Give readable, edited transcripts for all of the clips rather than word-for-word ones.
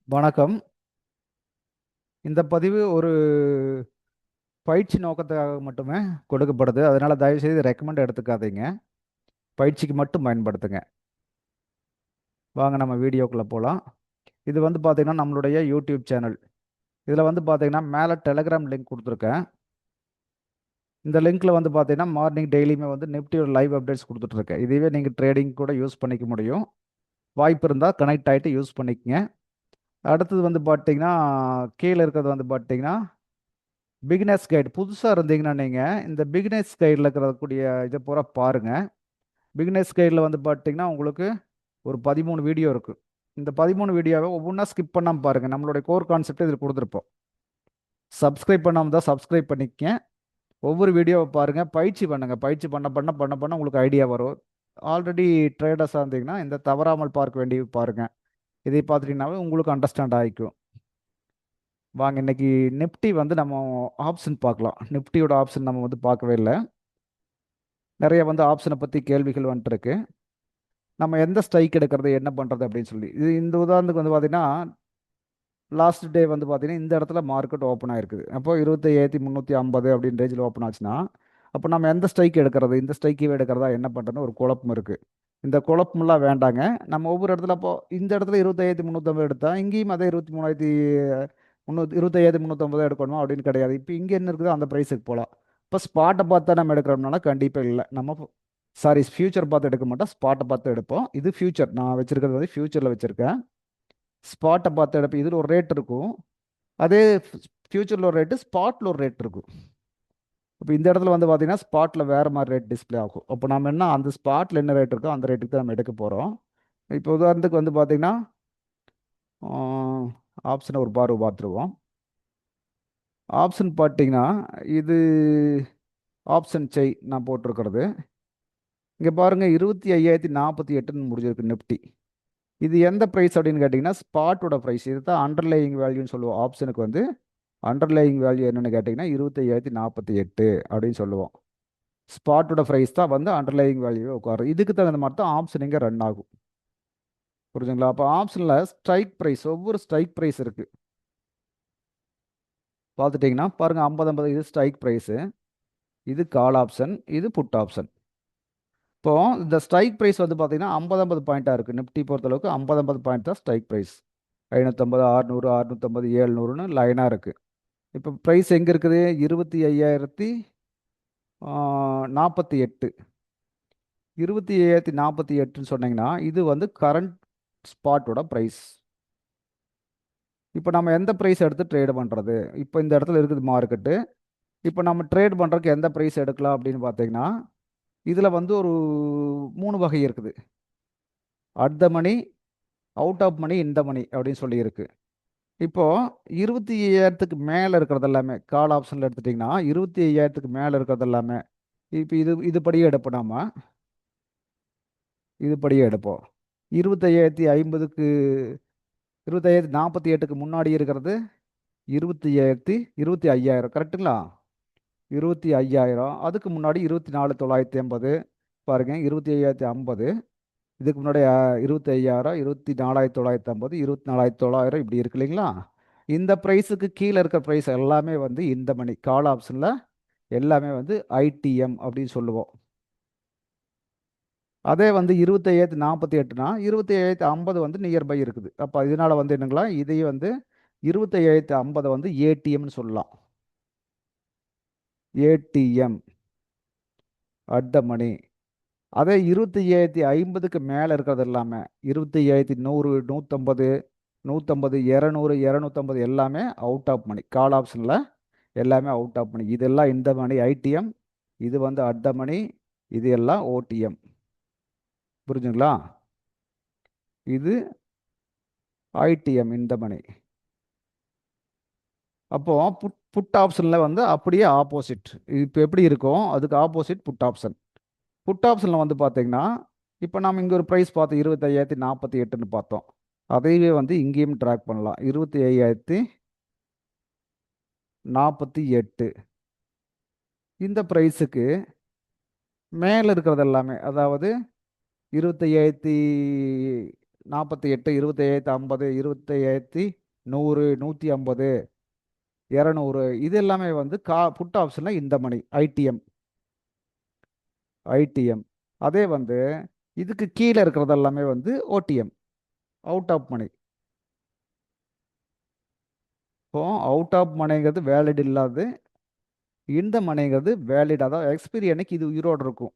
வணக்கம். இந்த பதிவு ஒரு பயிற்சி நோக்கத்துக்காக மட்டுமே கொடுக்கப்படுது. அதனால தயவுசெய்து ரெக்கமெண்ட் எடுத்துக்காதீங்க. பயிற்சிக்கு மட்டும் பயன்படுத்துங்க. வாங்க நம்ம வீடியோக்குள்ள போலாம். இது வந்து பார்த்தீங்கன்னா நம்மளுடைய யூடியூப் சேனல். இதில் வந்து பார்த்தீங்கன்னா மேலே டெலகிராம் லிங்க் கொடுத்துருக்கேன். இந்த லிங்க்ல வந்து பார்த்தீங்கன்னா மார்னிங் டெய்லியுமே வந்து நிஃப்டியோட லைவ் அப்டேட்ஸ் கொடுத்துட்ருக்கேன். இதுவே நீங்கள் ட்ரேடிங் கூட யூஸ் பண்ணிக்க முடியும். வாய்ப்பு இருந்தால் கனெக்ட் ஆகிட்டு யூஸ் பண்ணிக்கங்க. அடுத்தது வந்து பார்த்தீங்கன்னா கீழே இருக்கிறது வந்து பார்த்தீங்கன்னா பிகினர்ஸ் கைடு. புதுசாக இருந்தீங்கன்னா நீங்கள் இந்த பிகினர்ஸ் கைடில் இருக்கக்கூடிய இதை பூரா பாருங்கள். பிகினர்ஸ் கைடில் வந்து பார்த்தீங்கன்னா உங்களுக்கு ஒரு 13 வீடியோ இருக்குது. இந்த 13 வீடியோவை ஒவ்வொன்றா ஸ்கிப் பண்ணாமல் பாருங்கள். நம்மளுடைய கோர் கான்செப்ட் இதில் கொடுத்துருப்போம். சப்ஸ்கிரைப் பண்ணாமல் தான் சப்ஸ்கிரைப் பண்ணிக்கங்க. ஒவ்வொரு வீடியோவை பாருங்கள், பயிற்சி பண்ணுங்கள். பயிற்சி பண்ண பண்ண பண்ண பண்ண உங்களுக்கு ஐடியா வரும். ஆல்ரெடி ட்ரேடர்ஸாக இருந்தீங்கன்னா இந்த தவறாமல் பார்க்க வேண்டிய பாருங்கள். இதை பார்த்துட்டீங்கன்னாவே உங்களுக்கு அண்டர்ஸ்டாண்ட் ஆகிக்கும். வாங்க இன்னைக்கு நிஃப்டி வந்து நம்ம ஆப்ஷன் பார்க்கலாம். நிஃப்டியோட ஆப்ஷன் நம்ம வந்து பார்க்கவே இல்லை. நிறைய வந்து ஆப்ஷனை பற்றி கேள்விகள் வந்துட்டு இருக்கு. நம்ம எந்த ஸ்ட்ரைக் எடுக்கிறது என்ன பண்ணுறது அப்படின்னு சொல்லி இந்த உதாரணத்துக்கு வந்து பார்த்தீங்கன்னா லாஸ்ட் டே வந்து பார்த்தீங்கன்னா இந்த இடத்துல மார்க்கெட் ஓப்பன் ஆயிருக்குது. அப்போ 25,350 அப்படின்னு ரேஞ்சில் ஓப்பன் ஆச்சுன்னா அப்போ நம்ம எந்த ஸ்ட்ரைக் எடுக்கிறது, இந்த ஸ்ட்ரைக்கே எடுக்கிறதா என்ன பண்ணுறதுன்னு ஒரு குழப்பம் இருக்குது. இந்த குழப்பமெல்லாம் வேண்டாங்க. நம்ம ஒவ்வொரு இடத்துல அப்போ இந்த இடத்துல 25,350 எடுத்தால் இங்கேயும் அதே 25,350 எடுக்கணுமா அப்படின்னு கிடையாது. இப்போ இங்கே என்ன இருக்குதோ அந்த ப்ரைஸுக்கு போகலாம். இப்போ ஸ்பாட்டை பார்த்து நம்ம எடுக்கிறோம்னால கண்டிப்பாக இல்லை. நம்ம சாரி ஃபியூச்சர் பார்த்து எடுக்க மாட்டோம், ஸ்பாட்டை பார்த்து எடுப்போம். இது ஃபியூச்சர் நான் வச்சிருக்கிறது வந்து ஃபியூச்சரில் வச்சுருக்கேன். ஸ்பாட்டை பார்த்து எடுப்போம். இதில் ஒரு ரேட் இருக்கும், அதே ஃபியூச்சரில் ஒரு ரேட்டு, ஸ்பாட்டில் ஒரு ரேட் இருக்கும். இப்போ இந்த இடத்துல வந்து பார்த்தீங்கன்னா ஸ்பாட்டில் வேறு மாதிரி ரேட் டிஸ்பிளே ஆகும். அப்போ நம்ம என்ன அந்த ஸ்பாட்டில் என்ன ரேட் இருக்கோ அந்த ரேட்டுக்கு தான் நம்ம எடுக்க போகிறோம். இப்போ உதாரணத்துக்கு வந்து பார்த்தீங்கன்னா ஆப்ஷனை ஒரு பார்வை பார்த்துருவோம். ஆப்ஷன் பார்த்தீங்கன்னா இது ஆப்ஷன் செய் நான் போட்டிருக்கிறது. இங்கே பாருங்கள் 25,048ன்னு முடிஞ்சிருக்கு நிஃப்டி. இது எந்த ப்ரைஸ் அப்படின்னு கேட்டிங்கன்னா ஸ்பாட்டோட ப்ரைஸ். இது தான் அண்டர்லேயிங் வேல்யூன்னு சொல்லுவோம். ஆப்ஷனுக்கு வந்து அண்டர்லேயிங் வேல்யூ என்னென்னு கேட்டிங்கன்னா 25,048 அப்படின்னு சொல்லுவோம். ஸ்பாட்டோட ப்ரைஸ் தான் வந்து அண்டர்லேயிங் வேல்யூவே உட்காரும். இதுக்கு தகுந்த மாதிரி தான் ஆப்ஷன் இங்கே ரன் ஆகும். புரிஞ்சுங்களா? அப்போ ஆப்ஷனில் ஸ்ட்ரைக் ப்ரைஸ், ஒவ்வொரு ஸ்ட்ரைக் ப்ரைஸ் இருக்குது. பார்த்துட்டிங்கன்னா பாருங்கள் 50 இது ஸ்ட்ரைக் ப்ரைஸு, இது கால் ஆப்ஷன், இது புட் ஆப்ஷன். இப்போ இந்த ஸ்ட்ரைக் ப்ரைஸ் வந்து பார்த்தீங்கன்னா 50 பாயிண்ட்டாக இருக்குது. நிஃப்டி பொறுத்தளவுக்கு 50 பாயிண்ட் தான் ஸ்ட்ரைக் ப்ரைஸ். 550, 600, 650, 700ன்னு லைனாக இருக்குது. இப்போ ப்ரைஸ் எங்கே இருக்குது? 25,048. 25,048ன்னு சொன்னீங்கன்னா இது வந்து கரண்ட் ஸ்பாட்டோட ப்ரைஸ். இப்போ நம்ம எந்த ப்ரைஸ் எடுத்து ட்ரேட் பண்ணுறது? இப்போ இந்த இடத்துல இருக்குது மார்க்கெட்டு. இப்போ நம்ம ட்ரேட் பண்ணுறதுக்கு எந்த ப்ரைஸ் எடுக்கலாம் அப்படின்னு பார்த்தீங்கன்னா இதில் வந்து ஒரு 3 வகை இருக்குது. At the money, out of money, இந்த மணி அப்படின்னு சொல்லியிருக்கு. இப்போது 25,000க்கு மேலே இருக்கிறது எல்லாமே கால் ஆப்ஷனில் எடுத்துட்டிங்கன்னா 25,000க்கு மேலே இருக்கிறது எல்லாமே இப்போ இதுபடியே எடுப்போம். நாம இதுபடியே எடுப்போம். 25,050க்கு 25,048க்கு முன்னாடி இருக்கிறது 25,000 கரெக்டுங்களா? 25,000 அதுக்கு முன்னாடி 24,980 பாருங்க. 25,050 இதுக்கு முன்னாடி 25,000, 24,950, 24,900 இப்படி இருக்கு இல்லைங்களா? இந்த ப்ரைஸுக்கு கீழே இருக்க ப்ரைஸ் எல்லாமே வந்து இந்த மணி கால் ஆப்ஷனில் எல்லாமே வந்து ஐடிஎம் அப்படின்னு சொல்லுவோம். அதே வந்து 25,048னா 25,050 வந்து நியர்பை இருக்குது. அப்போ இதனால் வந்து என்னங்களா இதையும் வந்து 25,050 வந்து ஏடிஎம்னு சொல்லலாம். ஏடிஎம் அட் த மணி. அதே 25,050க்கு மேலே இருக்கிறது எல்லாமே 25,100, 150, 150, 200, 250 எல்லாமே அவுட் ஆஃப் மணி. கால் ஆப்ஷனில் எல்லாமே அவுட் ஆஃப் மணி. இதெல்லாம் இந்த மணி ஐடிஎம், இது வந்து அட் த மணி, இது எல்லாம் ஓடிஎம். புரிஞ்சுங்களா? இது ஐடிஎம் இந்த மணி. அப்போ புட் ஆப்ஷனில் வந்து அப்படியே ஆப்போசிட். இப்போ எப்படி இருக்கும் அதுக்கு ஆப்போசிட் புட் ஆப்ஷன். புட் ஆப்ஷனில் வந்து பார்த்தீங்கன்னா இப்போ நாம் இங்கே ஒரு ப்ரைஸ் பார்த்தோம் 25,048ன்னு பார்த்தோம். அதையே வந்து இங்கேயும் ட்ராக் பண்ணலாம். 25,048 இந்த ப்ரைஸுக்கு மேலே இருக்கிறது எல்லாமே அதாவது 25,000 48, 25,50, 25,100, 150, 200 இது எல்லாமே வந்து புட் ஆப்ஷனில் இந்த மணி ஐடிஎம். அதே வந்து இதுக்கு கீழே இருக்கிறது எல்லாமே வந்து ஓடிஎம், அவுட் ஆஃப் மணி. இப்போ அவுட் ஆஃப் மணிங்கிறது வேலிட் இல்லாது, இந்த மணிங்கிறது வேலிட், அதாவது எக்ஸ்பீரி அன்னைக்கு இது உயிரோடு இருக்கும்.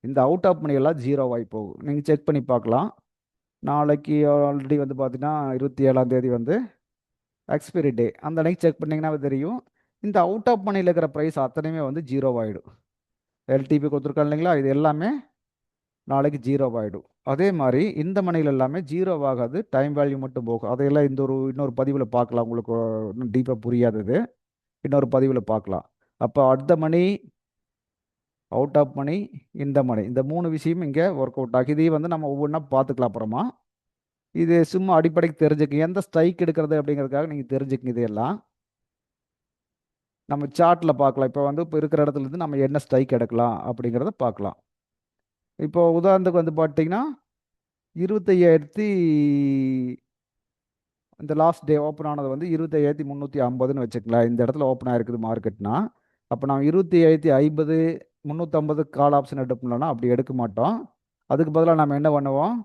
இந்த அவுட் ஆஃப் மணி எல்லாம் ஜீரோ ஆகி போகும். நீங்கள் செக் பண்ணி பார்க்கலாம். நாளைக்கு ஆல்ரெடி வந்து பார்த்தீங்கன்னா 27ஆம் தேதி வந்து எக்ஸ்பைரி டே. அந்த அன்னைக்கு செக் பண்ணிங்கன்னா தெரியும். இந்த அவுட் ஆஃப் மணியில் இருக்கிற ப்ரைஸ் அத்தனையுமே வந்து ஜீரோ ஆகிடும். எல்டிபி கொடுத்துருக்கோம் இல்லைங்களா, இது எல்லாமே நாளைக்கு ஜீரோ ஆகிடும். அதே மாதிரி இந்த மணியில் எல்லாமே ஜீரோ ஆகாது, டைம் வேல்யூ மட்டும் போகும். அதையெல்லாம் இன்னொரு பதிவில் பார்க்கலாம். உங்களுக்கு இன்னும் டீப்பாக புரியாதது இன்னொரு பதிவில் பார்க்கலாம். அப்போ அடுத்த மணி, அவுட் ஆஃப் மணி, இந்த மணி, இந்த 3 விஷயம் இங்கே ஒர்க் அவுட் ஆகி இதையும் வந்து நம்ம ஒவ்வொன்றா பார்த்துக்கலாம் அப்புறமா. இது சும்மா அடிப்படைக்கு தெரிஞ்சுக்கங்க, எந்த ஸ்ட்ரைக் எடுக்கிறது அப்படிங்கிறதுக்காக நீங்கள் தெரிஞ்சுக்கங்க. இதையெல்லாம் நம்ம சார்ட்டில் பார்க்கலாம். இப்போ இருக்கிற இடத்துல இருந்து நம்ம என்ன ஸ்ட்ரைக் எடுக்கலாம் அப்படிங்கிறத பார்க்கலாம். இப்போ உதாரணத்துக்கு வந்து பார்த்தீங்கன்னா 25,000 இந்த லாஸ்ட் டே ஓப்பன் ஆனது வந்து 25,350ன்னு வச்சுக்கலாம். இந்த இடத்துல ஓப்பன் ஆயிருக்குது மார்க்கெட்னா, அப்போ நம்ம 25,050, 350 கால் ஆப்ஷன் எடுப்போம்னா அப்படி எடுக்க மாட்டோம். அதுக்கு பதிலாக நம்ம என்ன பண்ணுவோம்,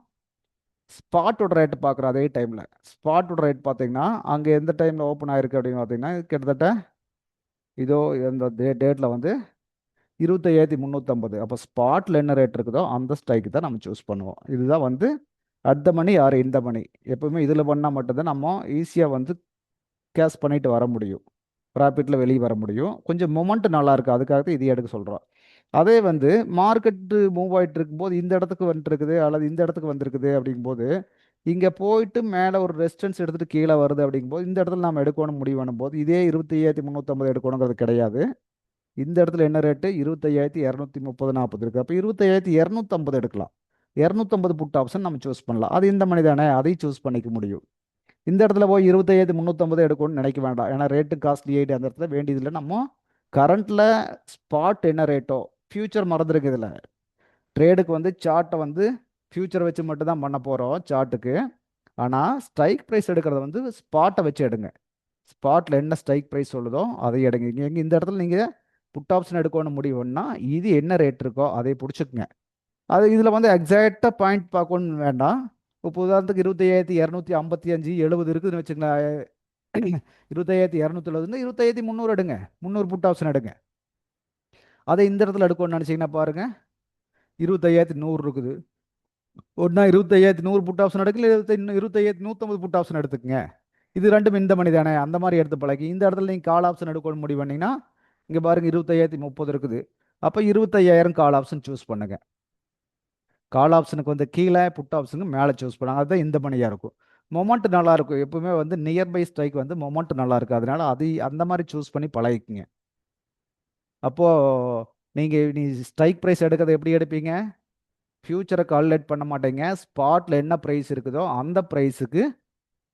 ஸ்பாட்டோட ரேட்டு பார்க்குறோம். அதே டைமில் ஸ்பாட்டோட ரேட் பார்த்தீங்கன்னா அங்கே எந்த டைமில் ஓப்பன் ஆயிருக்கு அப்படின்னு பார்த்தீங்கன்னா கிட்டத்தட்ட இதோ இந்த டேட்டில் வந்து 25,350. அப்போ ஸ்பாட்டில் என்ன ரேட் இருக்குதோ அந்த ஸ்ட்ரைக்கு தான் நம்ம சூஸ் பண்ணுவோம். இதுதான் வந்து அட் த மணி ஆர் இந்த மணி. எப்பவுமே இதில் பண்ணால் மட்டும்தான் நம்ம ஈஸியாக வந்து கேஷ் பண்ணிட்டு வர முடியும், ப்ராஃபிட்டில் வெளியே வர முடியும். கொஞ்சம் மொமெண்ட் நல்லா இருக்குது, அதுக்காக தான் இது எடுக்க சொல்கிறோம். அதே வந்து மார்க்கெட்டு மூவ் ஆகிட்டு இருக்கும்போது இந்த இடத்துக்கு வந்துட்டு இருக்குது அல்லது இந்த இடத்துக்கு வந்திருக்குது அப்படிங்கும்போது, இங்கே போயிட்டு மேலே ஒரு ரெசிஸ்டன்ஸ் எடுத்துகிட்டு கீழே வருது அப்படிங்கும்போது இந்த இடத்துல நம்ம எடுக்கணும் முடிவு பண்ணும்போது இதே 25,350 எடுக்கணுங்கிறது கிடையாது. இந்த இடத்துல என்ன ரேட்டு 25,230, 40 இருக்குது. அப்போ 25,250 எடுக்கலாம். 250 புட் ஆப்ஷன் நம்ம சூஸ் பண்ணலாம். அது இந்த மணி தானே, அதையும் சூஸ் பண்ணிக்க முடியும். இந்த இடத்துல போய் 25,350 எடுக்கணும்னு நினைக்க வேண்டாம். ஏன்னா ரேட்டு காஸ்ட்லி ஆகிட்டு அந்த இடத்துல வேண்டியதில்லை. நம்ம கரண்ட்டில் ஸ்பாட் என்ன ரேட்டோ, ஃபியூச்சர் மறந்துருக்கு இதில். ட்ரேடுக்கு வந்து சார்ட்டை வந்து ஃபியூச்சரை வச்சு மட்டும் தான் பண்ண போகிறோம் சார்ட்டுக்கு. ஆனால் ஸ்ட்ரைக் ப்ரைஸ் எடுக்கிறத வந்து ஸ்பாட்டை வச்சு எடுங்க. ஸ்பாட்டில் என்ன ஸ்ட்ரைக் ப்ரைஸ் சொல்லுதோ அதை எடுங்க. இங்கே இந்த இடத்துல நீங்கள் புட் ஆப்ஷன் எடுக்கணும்னு முடிவுன்னா இது என்ன ரேட் இருக்கோ அதை பிடிச்சிக்குங்க. அது இதில் வந்து எக்ஸாக்டாக பாயிண்ட் பார்க்கணும்னு வேண்டாம். இப்போ உதாரணத்துக்கு 25,255, 70 இருக்குதுன்னு வச்சுங்களேன். 25,270, 25,300 எடுங்க. 300 புட் ஆப்ஷன் எடுங்க. அதை இந்த இடத்துல எடுக்கணும்னு நினச்சிங்கன்னா பாருங்கள், 25,100 இருக்குது. ஒன்றா 25,100 புட் ஆப்ஷன் எடுக்கல, 25,150 புட் ஆப்ஷன் எடுத்துக்கங்க. இது ரெண்டும் இந்த மணி தானே, அந்த மாதிரி எடுத்து பழகி இந்த இடத்துல நீங்கள் கால் ஆப்ஷன் எடுக்கணும் முடிவு பண்ணிங்கன்னா இங்கே பாருங்கள் 25,030 இருக்குது. அப்போ 25,000 கால் ஆப்ஷன் சூஸ் பண்ணுங்க. கால் ஆப்ஷனுக்கு வந்து கீழே, புட் ஆப்ஷனுக்கு மேலே சூஸ் பண்ணாங்க. அதுதான் இந்த மணியாக இருக்கும். மொமெண்ட் நல்லா இருக்கும். எப்பவுமே வந்து நியர்பை ஸ்ட்ரைக் வந்து மொமெண்ட் நல்லா இருக்கும். அதனால அது அந்த மாதிரி சூஸ் பண்ணி பழகிக்குங்க. அப்போது நீ ஸ்ட்ரைக் ப்ரைஸ் எடுக்கிறத எப்படி எடுப்பீங்க, ஃபியூச்சரை கால்குலேட் பண்ண மாட்டேங்க. ஸ்பாட்டில் என்ன ப்ரைஸ் இருக்குதோ அந்த ப்ரைஸுக்கு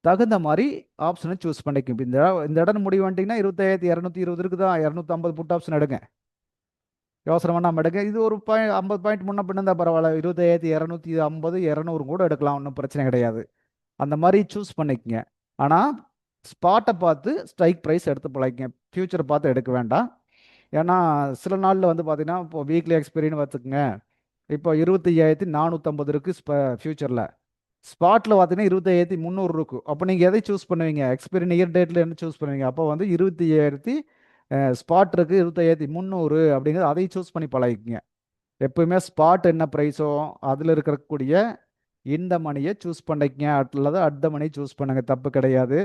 தகுந்த மாதிரி ஆப்ஷனை சூஸ் பண்ணிக்கும். இந்த இடம் முடிவு வந்துட்டிங்கன்னா 25,220 இருக்குதா, 250 புட் ஆப்ஷன் எடுங்க. யோசனை பண்ணாமல் எடுங்க. இது ஒரு 50 பாயிண்ட் முன்ன பின்ன தான் பரவாயில்ல. 25,250, 200 கூட எடுக்கலாம், ஒன்றும் பிரச்சனை கிடையாது. அந்த மாதிரி சூஸ் பண்ணிக்கங்க. ஆனால் ஸ்பாட்டை பார்த்து ஸ்ட்ரைக் ப்ரைஸ் எடுத்து பழகிங்க, ஃபியூச்சரை பார்த்து எடுக்க வேண்டாம். ஏன்னா சில நாளில் வந்து பார்த்தீங்கன்னா இப்போ வீக்லி எக்ஸ்பீரியன்னு பார்த்துக்குங்க. இப்போ 25,450 இருக்குது ஃபியூச்சரில். ஸ்பாட்டில் பார்த்தீங்கன்னா 25,300 இருக்கும். அப்போ நீங்கள் எதை சூஸ் பண்ணுவீங்க, எக்ஸ்பைரி நியர் டேட்டில் என்ன சூஸ் பண்ணுவீங்க? அப்போ வந்து 25,000 ஸ்பாட் இருக்குது, 25,300 அப்படிங்கிறது அதையும் சூஸ் பண்ணி பழகிக்குங்க. எப்பவுமே ஸ்பாட் என்ன ப்ரைஸோ அதில் இருக்கக்கூடிய இந்த மணியை சூஸ் பண்ணிக்கங்க. அல்லது அட் த மணி சூஸ் பண்ணுங்க, தப்பு கிடையாது.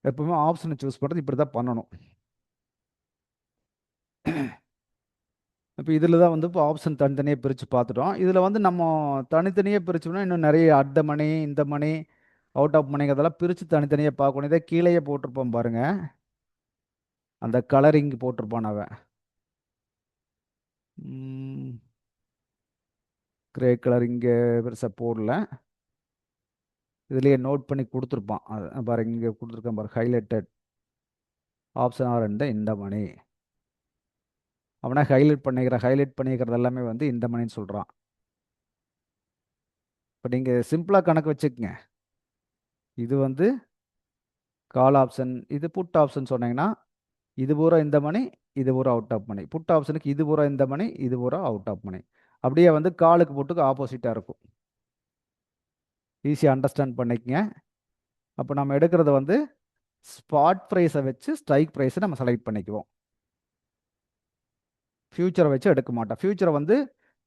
எப்பவுமே ஆப்ஷனை சூஸ் பண்ணுறது இப்படி தான் பண்ணணும். இப்போ இதில் தான் வந்து இப்போ ஆப்ஷன் தனித்தனியாக பிரித்து பார்த்துட்டோம். இதில் வந்து நம்ம தனித்தனியாக பிரிச்சோம்னா இன்னும் நிறைய அட் த மணி, இந்த மணி, அவுட் ஆஃப் மணிங்கிறதெல்லாம் பிரித்து தனித்தனியாக பார்க்கணும். இதை கீழேயே போட்டிருப்போம் பாருங்க, அந்த கலரிங் போட்டிருப்பான் அவன், கிரே கலர் இங்கே பெருசாக போடல, இதுலேயே நோட் பண்ணி கொடுத்துருப்பான். அது பாருங்க, இங்கே கொடுத்துருக்கான் பாரு, ஹைலைட்டட் ஆப்ஷன் ஆர் இந்த மணி. அவனை ஹைலைட் பண்ணிக்கிறது எல்லாமே வந்து இந்த மணின்னு சொல்கிறான். இப்போ நீங்கள் சிம்பிளாக கணக்கு வச்சுக்கங்க. இது வந்து கால் ஆப்ஷன், இது புட் ஆப்ஷன் சொன்னீங்கன்னா இது பூரா இந்த மணி, இது பூரா அவுட் ஆஃப் மணி. புட் ஆப்ஷனுக்கு இது பூரா இந்த மணி, இது பூரா அவுட் ஆஃப் மணி. அப்படியே வந்து காலுக்கு புட்டுக்கு ஆப்போசிட்டாக இருக்கும். ஈஸியாக அண்டர்ஸ்டாண்ட் பண்ணிக்கங்க. அப்போ நம்ம எடுக்கிறது வந்து ஸ்பாட் ப்ரைஸை வச்சு ஸ்ட்ரைக் ப்ரைஸை நம்ம செலக்ட் பண்ணிக்குவோம். ஃபியூச்சரை வச்சு எடுக்க மாட்டோம். ஃபியூச்சரை வந்து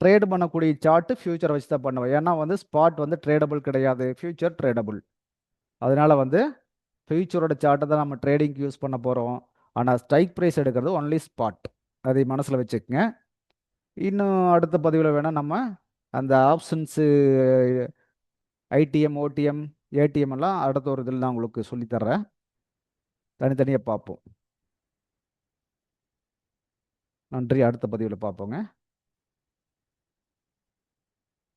ட்ரேட் பண்ணக்கூடிய சார்ட்டு ஃபியூச்சரை வச்சு தான் பண்ணுவோம். ஏன்னா வந்து ஸ்பாட் வந்து ட்ரேடபிள் கிடையாது, ஃபியூச்சர் ட்ரேடபிள். அதனால வந்து ஃபியூச்சரோட சார்ட்டை தான் நம்ம ட்ரேடிங்க்கு யூஸ் பண்ண போகிறோம். ஆனால் ஸ்ட்ரைக் ப்ரைஸ் எடுக்கிறது ஒன்லி ஸ்பாட். அதை மனசில் வச்சுக்கோங்க. இன்னும் அடுத்த பதிவில் வேணால் நம்ம அந்த ஆப்ஷன்ஸு ஐடிஎம், ஓடிஎம், ஏடிஎம் எல்லாம் அடுத்த ஒரு இதில் நான் உங்களுக்கு சொல்லித்தர்றேன். தனித்தனியாக பார்ப்போம். நன்றி. அடுத்த பதிவில் பார்ப்போங்க.